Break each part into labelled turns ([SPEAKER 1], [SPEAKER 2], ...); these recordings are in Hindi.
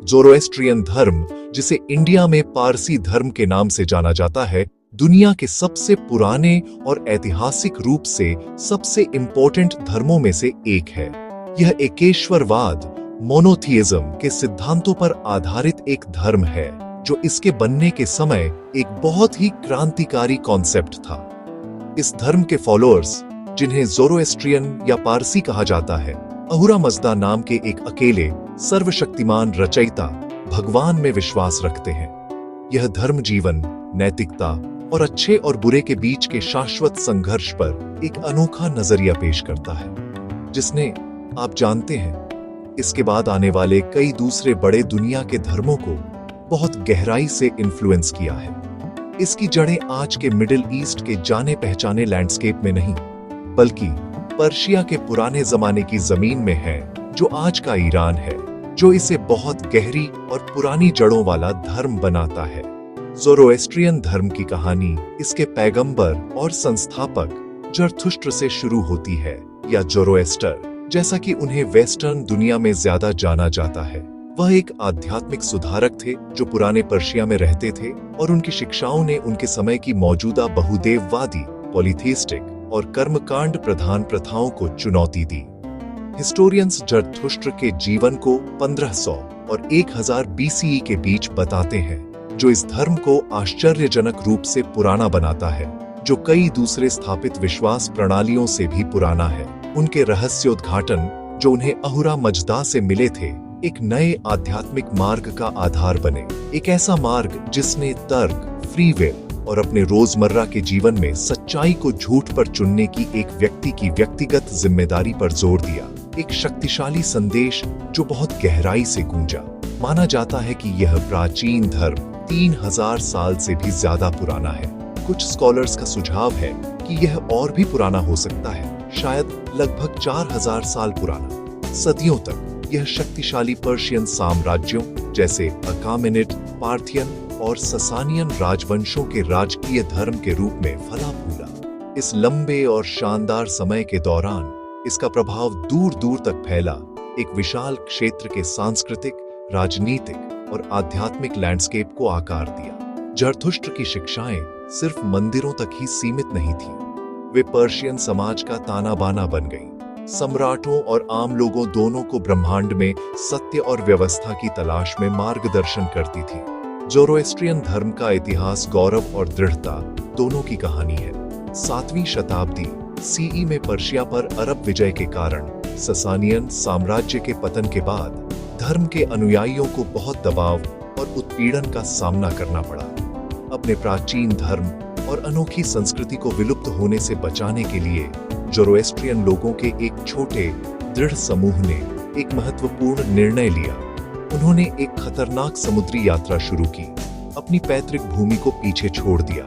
[SPEAKER 1] ज़ोरोएस्ट्रियन धर्म, जिसे इंडिया में पारसी धर्म के नाम से जाना जाता है, दुनिया के सबसे पुराने और ऐतिहासिक रूप से सबसे इंपॉर्टेंट धर्मों में से एक है। यह एकेश्वरवाद, मोनोथिइज्म के सिद्धांतों पर आधारित एक धर्म है, जो इसके बनने के समय एक बहुत ही क्रांतिकारी कॉन्सेप्ट था। इस धर्म के फॉलोअर्स, जिन्हें ज़ोरोएस्ट्रियन या पारसी कहा जाता है, अहुरा मज़दा नाम के एक अकेले सर्वशक्तिमान रचयिता भगवान में विश्वास रखते हैं। यह धर्म जीवन, नैतिकता और अच्छे और बुरे के बीच के शाश्वत संघर्ष पर एक अनोखा नजरिया पेश करता है, जिसने, आप जानते हैं, इसके बाद आने वाले कई दूसरे बड़े दुनिया के धर्मों को बहुत गहराई से इन्फ्लुएंस किया है। इसकी जड़ें आज के मिडिल ईस्ट के जाने पहचाने लैंडस्केप में नहीं, बल्कि पर्शिया के पुराने जमाने की जमीन में है, जो आज का ईरान है, जो इसे बहुत गहरी और पुरानी जड़ों वाला धर्म बनाता है। ज़ोरोएस्ट्रियन धर्म की कहानी इसके पैगंबर और संस्थापक जरथुष्ट्र से शुरू होती है, या ज़ोरोएस्टर, जैसा कि उन्हें वेस्टर्न दुनिया में ज्यादा जाना जाता है। वह एक आध्यात्मिक सुधारक थे जो पुराने पर्शिया में रहते थे, और उनकी शिक्षाओं ने उनके समय की मौजूदा बहुदेववादी, पॉलीथेइस्टिक और कर्मकांड प्रधान प्रथाओं को चुनौती दी। हिस्टोरियंस जरथुष्ट्र के जीवन को 1500 और 1000 बीसीई के बीच बताते हैं, जो इस धर्म को आश्चर्यजनक रूप से पुराना बनाता है, जो कई दूसरे स्थापित विश्वास प्रणालियों से भी पुराना है। उनके रहस्योद्घाटन, जो उन्हें अहुरा मज़दा से मिले थे, एक नए आध्यात्मिक मार्ग का आधार बने। एक ऐसा मार्ग जिसने तर्क, फ्री विल और अपने रोजमर्रा के जीवन में सच्चाई को झूठ पर चुनने की एक व्यक्ति की व्यक्तिगत जिम्मेदारी पर जोर दिया। एक शक्तिशाली संदेश जो बहुत गहराई से गूंजा। माना जाता है कि यह प्राचीन धर्म 3000 साल से भी ज्यादा पुराना है। कुछ स्कॉलर्स का सुझाव है कि यह और भी पुराना हो सकता है, शायद लगभग 4000 साल पुराना। सदियों तक यह शक्तिशाली पर्शियन साम्राज्यों जैसे अकामेनिड, पार्थियन और ससानियन राजवंशों के राजकीय धर्म के रूप में फला फूला। इस लंबे और शानदार समय के दौरान इसका प्रभाव दूर दूर तक फैला, एक विशाल क्षेत्र के सांस्कृतिक, राजनीतिक और आध्यात्मिक लैंडस्केप को आकार दिया। जरथुष्ट्र की शिक्षाएं सिर्फ मंदिरों तक ही सीमित नहीं थीं, वे पर्शियन समाज का ताना बाना बन गईं। सम्राटों और आम लोगों दोनों को ब्रह्मांड में सत्य और व्यवस्था की तलाश में मार्गदर्शन करती थी। ज़ोरोएस्ट्रियन धर्म का इतिहास गौरव और दृढ़ता दोनों की कहानी है। 7वीं शताब्दी सीई में पर्शिया पर अरब विजय के कारण ससानियन साम्राज्य के पतन के बाद धर्म के अनुयायियों को बहुत दबाव और उत्पीड़न का सामना करना पड़ा। अपने प्राचीन धर्म और अनोखी संस्कृति को विलुप्त होने से बचाने के लिए ज़ोरोएस्ट्रियन लोगों के एक छोटे, दृढ़ समूह ने एक महत्वपूर्ण निर्णय लिया। उन्होंने एक खतरनाक समुद्री यात्रा शुरू की, अपनी पैतृक भूमि को पीछे छोड़ दिया।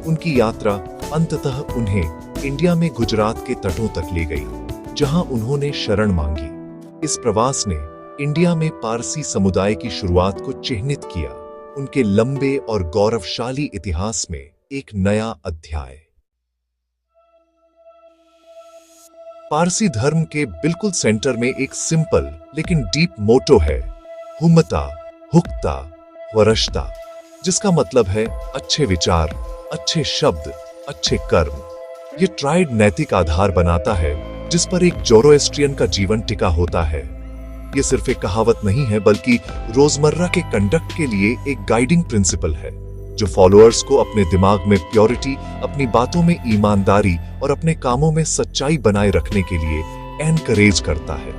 [SPEAKER 1] उनकी यात्रा अंततः उन्हें इंडिया में गुजरात के तटों तक ले गई, जहां उन्होंने शरण मांगी। इस प्रवास ने इंडिया में पारसी समुदाय की शुरुआत को चिह्नित किया, उनके लंबे और गौरवशाली इतिहास में एक नया अध्याय। पारसी धर्म के बिल्कुल सेंटर में एक सिंपल लेकिन डीप मोटो है, हुम्मता हुक्ता वरश्ता, जिसका मतलब है अच्छे विचार, अच्छे शब्द, अच्छे कर्म। ये ट्राइड नैतिक आधार बनाता है जिस पर एक ज़ोरोएस्ट्रियन का जीवन टिका होता है। ये सिर्फ एक कहावत नहीं है, बल्कि रोजमर्रा के कंडक्ट के लिए एक गाइडिंग प्रिंसिपल है, जो फॉलोअर्स को अपने दिमाग में प्योरिटी, अपनी बातों में ईमानदारी और अपने कामों में सच्चाई बनाए रखने के लिए एनकरेज करता है।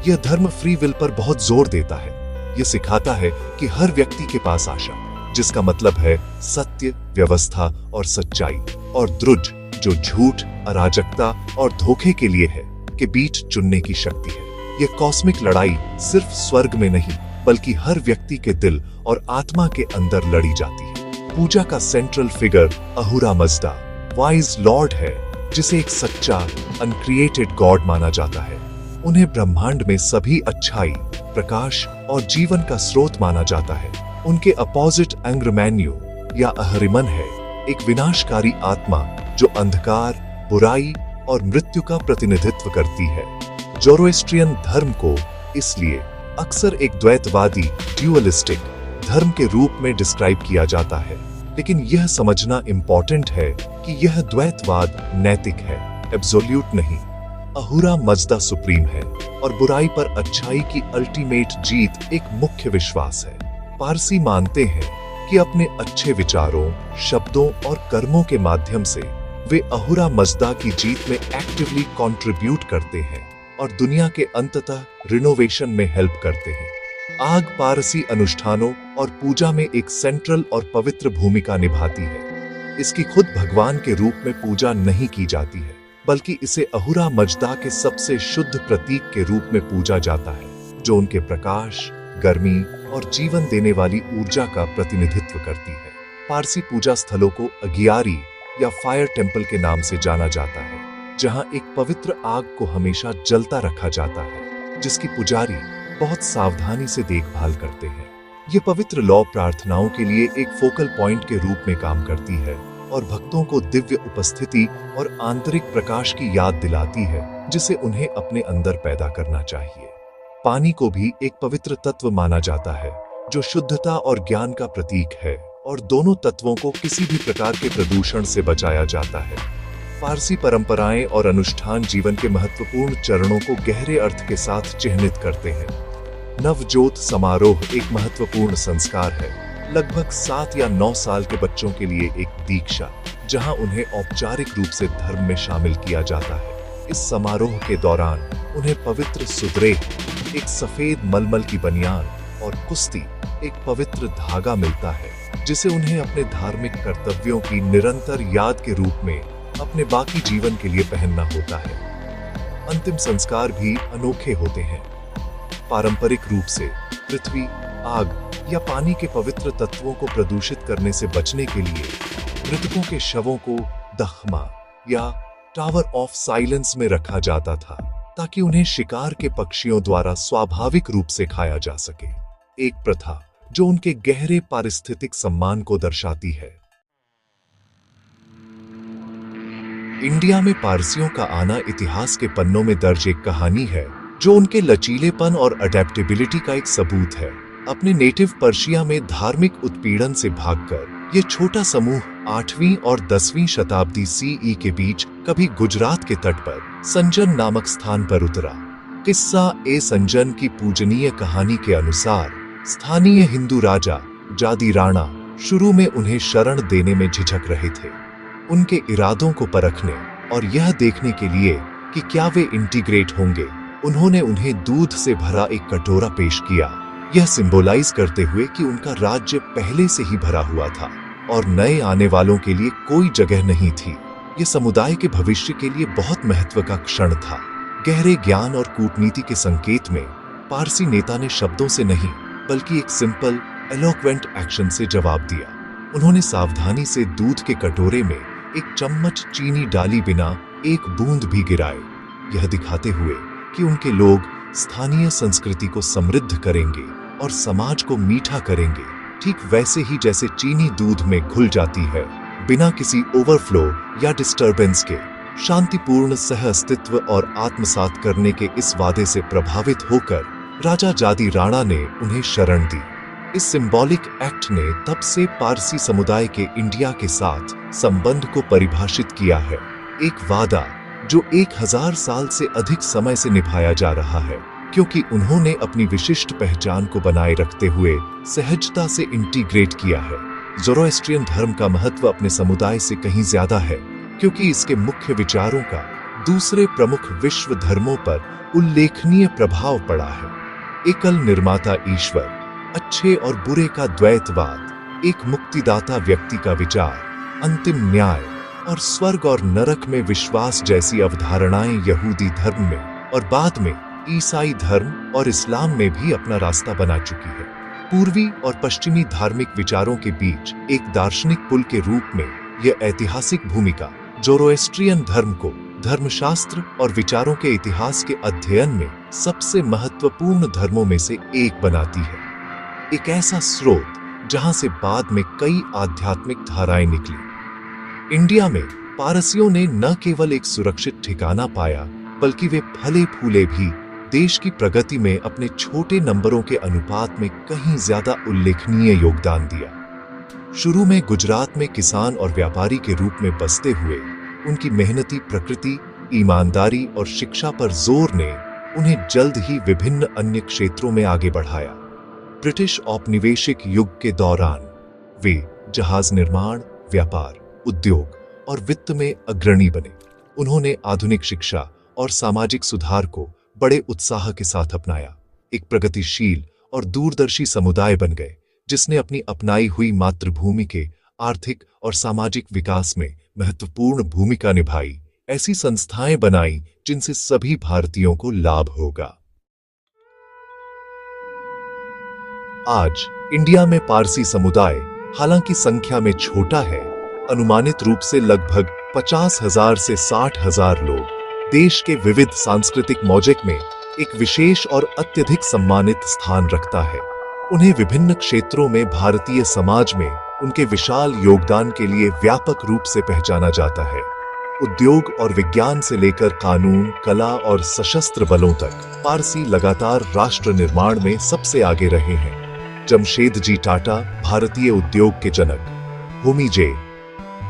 [SPEAKER 1] यह धर्म फ्री विल पर बहुत जोर देता है। यह सिखाता है कि हर व्यक्ति के पास आशा, जिसका मतलब है सत्य, व्यवस्था और सच्चाई, और द्रुज, जो झूठ, अराजकता और धोखे के लिए है, के बीच चुनने की शक्ति है। यह कॉस्मिक लड़ाई सिर्फ स्वर्ग में नहीं, बल्कि हर व्यक्ति के दिल और आत्मा के अंदर लड़ी जाती है। पूजा का central figure Ahura Mazda, wise lord है, जिसे एक सच्चा, अनक्रिएटेड गॉड माना जाता है। उन्हें ब्रह्मांड में सभी अच्छाई, प्रकाश और जीवन का स्रोत माना जाता है। उनके अपोजिट एंग्रमैन्यू या अहरिमन है, एक विनाशकारी आत्मा जो अंधकार, बुराई और मृत्यु का प्रतिनिधित्व करती है। ज़ोरोएस्ट्रियन धर्म को इसलिए अक्सर एक द्वैतवादी ड्यूअलिस्टिक धर्म के रूप में डिस्क्राइब किया जाता है, लेकिन यह समझना इंपॉर्टेंट है कि यह द्वैतवाद नैतिक है, एब्सोल्यूट नहीं। अहुरा मजदा सुप्रीम है और बुराई पर अच्छाई की अल्टीमेट जीत एक मुख्य विश्वास है। पारसी मानते हैं कि अपने अच्छे विचारों, शब्दों और कर्मों के माध्यम से वे अहुरा मजदा की जीत में एक्टिवली कंट्रीब्यूट करते हैं और दुनिया के अंततः रिनोवेशन में हेल्प करते हैं। आग पारसी अनुष्ठानों और पूजा में एक सेंट्रल और पवित्र भूमिका निभाती है। इसकी खुद भगवान के रूप में पूजा नहीं की जाती है, बल्कि इसे अहुरा मजदा के सबसे शुद्ध प्रतीक के रूप में पूजा जाता है, जो उनके प्रकाश, गर्मी और जीवन देने वाली ऊर्जा का प्रतिनिधित्व करती है। पारसी पूजा स्थलों को अगियारी या फायर टेम्पल के नाम से जाना जाता है, जहां एक पवित्र आग को हमेशा जलता रखा जाता है, जिसकी पुजारी बहुत सावधानी से देखभाल करते हैं। ये पवित्र लौ प्रार्थनाओं के लिए एक फोकल पॉइंट के रूप में काम करती है और भक्तों को दिव्य उपस्थिति और आंतरिक प्रकाश की याद दिलाती है, जिसे उन्हें अपने अंदर पैदा करना चाहिए। पानी को भी एक पवित्र तत्व माना जाता है, जो शुद्धता और ज्ञान का प्रतीक है, और दोनों तत्वों को किसी भी प्रकार के प्रदूषण से बचाया जाता है। पारसी परंपराएं और अनुष्ठान जीवन के महत्वपूर्ण चरणों को गहरे अर्थ के साथ चिह्नित करते हैं। नवजोत समारोह एक महत्वपूर्ण संस्कार है, लगभग 7 या 9 साल के बच्चों के लिए एक दीक्षा, जहां उन्हें औपचारिक रूप से धर्म में शामिल किया जाता है। इस समारोह के दौरान उन्हें पवित्र सुदरेह, एक सफेद मलमल की बनियान, और कुश्ती, एक पवित्र धागा मिलता है, जिसे उन्हें अपने धार्मिक कर्तव्यों की निरंतर याद के रूप में अपने बाकी जीवन के लिए पहनना होता है। अंतिम संस्कार भी अनोखे होते हैं। पारंपरिक रूप से पृथ्वी, आग या पानी के पवित्र तत्वों को प्रदूषित करने से बचने के लिए मृतकों के शवों को दख्मा या टावर ऑफ साइलेंस में रखा जाता था, ताकि उन्हें शिकार के पक्षियों द्वारा स्वाभाविक रूप से खाया जा सके। एक प्रथा जो उनके गहरे पारिस्थितिक सम्मान को दर्शाती है। इंडिया में पारसियों का आना इतिहास के पन्नों में दर्ज एक कहानी है, जो उनके लचीलेपन और अडेप्टेबिलिटी का एक सबूत है। अपने नेटिव पर्शिया में धार्मिक उत्पीड़न से भागकर ये छोटा समूह 8वीं और 10वीं शताब्दी सीई के बीच कभी गुजरात के तट पर संजन नामक स्थान पर उतरा। किस्सा ए संजन की पूजनीय कहानी के अनुसार स्थानीय हिंदू राजा जादी राणा शुरू में उन्हें शरण देने में झिझक रहे थे। उनके इरादों को परखने और यह देखने के लिए कि क्या वे इंटीग्रेट होंगे, उन्होंने उन्हें दूध से भरा एक कटोरा पेश किया, यह सिंबलाइज करते हुए कि उनका राज्य पहले से ही भरा हुआ था और नए आने वालों के लिए कोई जगह नहीं थी। यह समुदाय के भविष्य के लिए बहुत महत्व का क्षण था। गहरे ज्ञान और कूटनीति के संकेत में पारसी नेता ने शब्दों से नहीं, बल्कि एक सिंपल एलोक्वेंट एक्शन से जवाब दिया। उन्होंने सावधानी से दूध के कटोरे में एक चम्मच चीनी डाली बिना एक बूंद भी गिराए, यह दिखाते हुए कि उनके लोग स्थानीय संस्कृति को समृद्ध करेंगे और समाज को मीठा करेंगे, ठीक वैसे ही जैसे चीनी दूध में घुल जाती है, बिना किसी ओवरफ्लो या डिस्टरबेंस के। शांतिपूर्ण सह अस्तित्व और आत्मसात करने के इस वादे से प्रभावित होकर राजा जादी राणा ने उन्हें शरण दी। इस सिंबॉलिक एक्ट ने तब से पारसी समुदाय के इंडिया के साथ संबंध को परिभाषित किया है, एक वादा जो 1000 साल से अधिक समय से निभाया जा रहा है, क्योंकि उन्होंने अपनी विशिष्ट पहचान को बनाए रखते हुए सहजता से इंटीग्रेट किया है। ज़ोरोएस्ट्रियन धर्म का महत्व अपने समुदाय से कहीं ज्यादा है, क्योंकि इसके मुख्य विचारों का दूसरे प्रमुख विश्व धर्मों पर उल्लेखनीय प्रभाव पड़ा है। एकल निर्माता ईश्वर, अच्छे और बुरे का द्वैतवाद, एक मुक्तिदाता व्यक्ति का विचार, अंतिम न्याय और स्वर्ग और नरक में विश्वास जैसी अवधारणाएं यहूदी धर्म में और बाद में ईसाई धर्म और इस्लाम में भी अपना रास्ता बना चुकी है। पूर्वी और पश्चिमी धार्मिक विचारों के बीच एक दार्शनिक पुल के रूप में यह ऐतिहासिक भूमिका ज़ोरोएस्ट्रियन धर्म को धर्मशास्त्र और विचारों के इतिहास के अध्ययन में सबसे महत्वपूर्ण धर्मों में से एक बनाती है। एक ऐसा स्रोत जहां से बाद में कई आध्यात्मिक धाराएं निकली। इंडिया में पारसियों ने न केवल एक सुरक्षित ठिकाना पाया, बल्कि वे फले फूले भी देश की प्रगति में अपने छोटे नंबरों के अनुपात में कहीं ज्यादा उल्लेखनीय योगदान दिया। शुरू में गुजरात में किसान और व्यापारी के रूप में बसते हुए उनकी मेहनती प्रकृति, ईमानदारी और शिक्षा पर जोर ने उन्हें जल्द ही विभिन्न अन्य क्षेत्रों में आगे बढ़ाया। ब्रिटिश औपनिवेशिक युग के दौरान वे जहाज निर्माण, व्यापार, उद्योग और वित्त में अग्रणी बने। उन्होंने आधुनिक शिक्षा और सामाजिक सुधार को बड़े उत्साह के साथ अपनाया। एक प्रगतिशील और दूरदर्शी समुदाय बन गए, जिसने अपनी अपनाई हुई मातृभूमि के आर्थिक और सामाजिक विकास में महत्वपूर्ण भूमिका निभाई। ऐसी संस्थाएं बनाई जिनसे सभी भारतीयों को लाभ होगा। आज इंडिया में पारसी समुदाय हालांकि संख्या में छोटा है, अनुमानित रूप से लगभग 50,000 से 60,000 लोग देश के विविध सांस्कृतिक मौज़ेक में एक विशेष और अत्यधिक सम्मानित स्थान रखता है। उन्हें विभिन्न क्षेत्रों में भारतीय समाज में उनके विशाल योगदान के लिए व्यापक रूप से पहचाना जाता है। उद्योग और विज्ञान से लेकर कानून, कला और सशस्त्र बलों तक पारसी लगातार राष्ट्र निर्माण में सबसे आगे रहे हैं। जमशेदजी टाटा भारतीय उद्योग के जनक, होमी जे.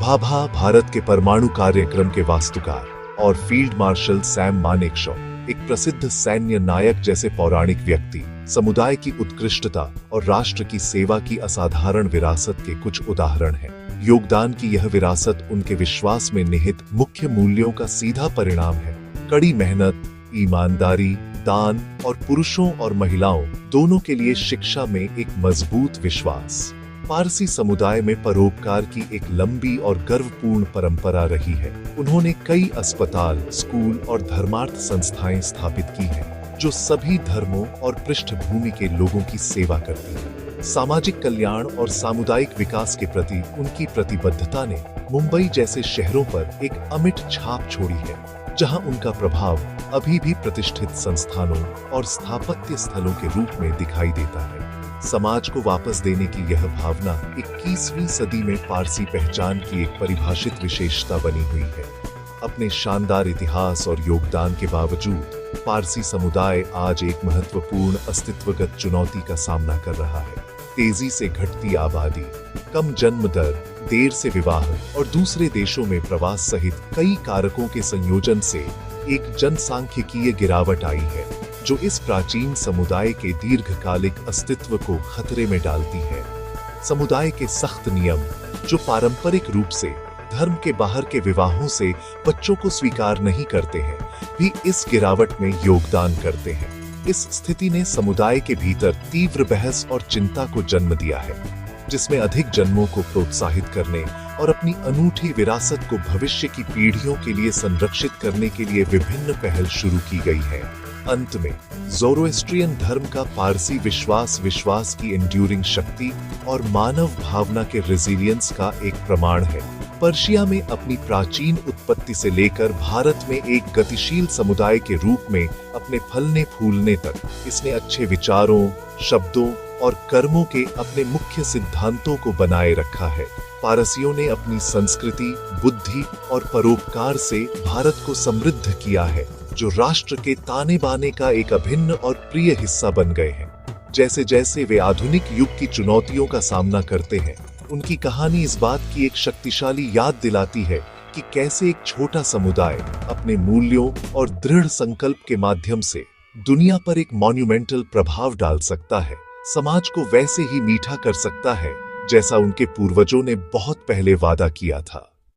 [SPEAKER 1] भाभा भारत के परमाणु कार्यक्रम के वास्तुकार और फील्ड मार्शल सैम मानेकशॉ एक प्रसिद्ध सैन्य नायक जैसे पौराणिक व्यक्ति समुदाय की उत्कृष्टता और राष्ट्र की सेवा की असाधारण विरासत के कुछ उदाहरण हैं। योगदान की यह विरासत उनके विश्वास में निहित मुख्य मूल्यों का सीधा परिणाम है। कड़ी मेहनत, ईमानदारी, दान और पुरुषों और महिलाओं दोनों के लिए शिक्षा में एक मजबूत विश्वास। पारसी समुदाय में परोपकार की एक लंबी और गर्वपूर्ण परंपरा रही है। उन्होंने कई अस्पताल, स्कूल और धर्मार्थ संस्थाएं स्थापित की हैं, जो सभी धर्मों और पृष्ठभूमि के लोगों की सेवा करती हैं। सामाजिक कल्याण और सामुदायिक विकास के प्रति उनकी प्रतिबद्धता ने मुंबई जैसे शहरों पर एक अमिट छाप छोड़ी है, जहां उनका प्रभाव अभी भी प्रतिष्ठित संस्थानों और स्थापत्य स्थलों के रूप में दिखाई देता है। समाज को वापस देने की यह भावना 21वीं सदी में पारसी पहचान की एक परिभाषित विशेषता बनी हुई है। अपने शानदार इतिहास और योगदान के बावजूद पारसी समुदाय आज एक महत्वपूर्ण अस्तित्वगत चुनौती का सामना कर रहा है। तेजी से घटती आबादी, कम जन्म दर, देर से विवाह और दूसरे देशों में प्रवास सहित कई कारकों के संयोजन से एक जनसांख्यिकीय गिरावट आई है, जो इस प्राचीन समुदाय के दीर्घकालिक अस्तित्व को खतरे में डालती है। समुदाय के सख्त नियम, जो पारंपरिक रूप से धर्म के बाहर के विवाहों से बच्चों को स्वीकार नहीं करते हैं, भी इस गिरावट में योगदान करते हैं। इस स्थिति ने समुदाय के भीतर तीव्र बहस और चिंता को जन्म दिया है, जिसमें अधिक जन्मों को प्रोत्साहित करने और अपनी अनूठी विरासत को भविष्य की पीढ़ियों के लिए संरक्षित करने के लिए विभिन्न पहल शुरू की गई है। अंत में ज़ोरोएस्ट्रियन धर्म का पारसी विश्वास की एंड्यूरिंग शक्ति और मानव भावना के रेजिलियंस का एक प्रमाण है। पर्शिया में अपनी प्राचीन उत्पत्ति से लेकर भारत में एक गतिशील समुदाय के रूप में अपने फलने फूलने तक इसने अच्छे विचारों, शब्दों और कर्मों के अपने मुख्य सिद्धांतों को बनाए रखा है। पारसियों ने अपनी संस्कृति, बुद्धि और परोपकार से भारत को समृद्ध किया है, जो राष्ट्र के ताने बाने का एक अभिन्न और प्रिय हिस्सा बन गए हैं। जैसे जैसे वे आधुनिक युग की चुनौतियों का सामना करते हैं, उनकी कहानी इस बात की एक शक्तिशाली याद दिलाती है कि कैसे एक छोटा समुदाय अपने मूल्यों और दृढ़ संकल्प के माध्यम से दुनिया पर एक मॉन्यूमेंटल प्रभाव डाल सकता है, समाज को वैसे ही मीठा कर सकता है जैसा उनके पूर्वजों ने बहुत पहले वादा किया था।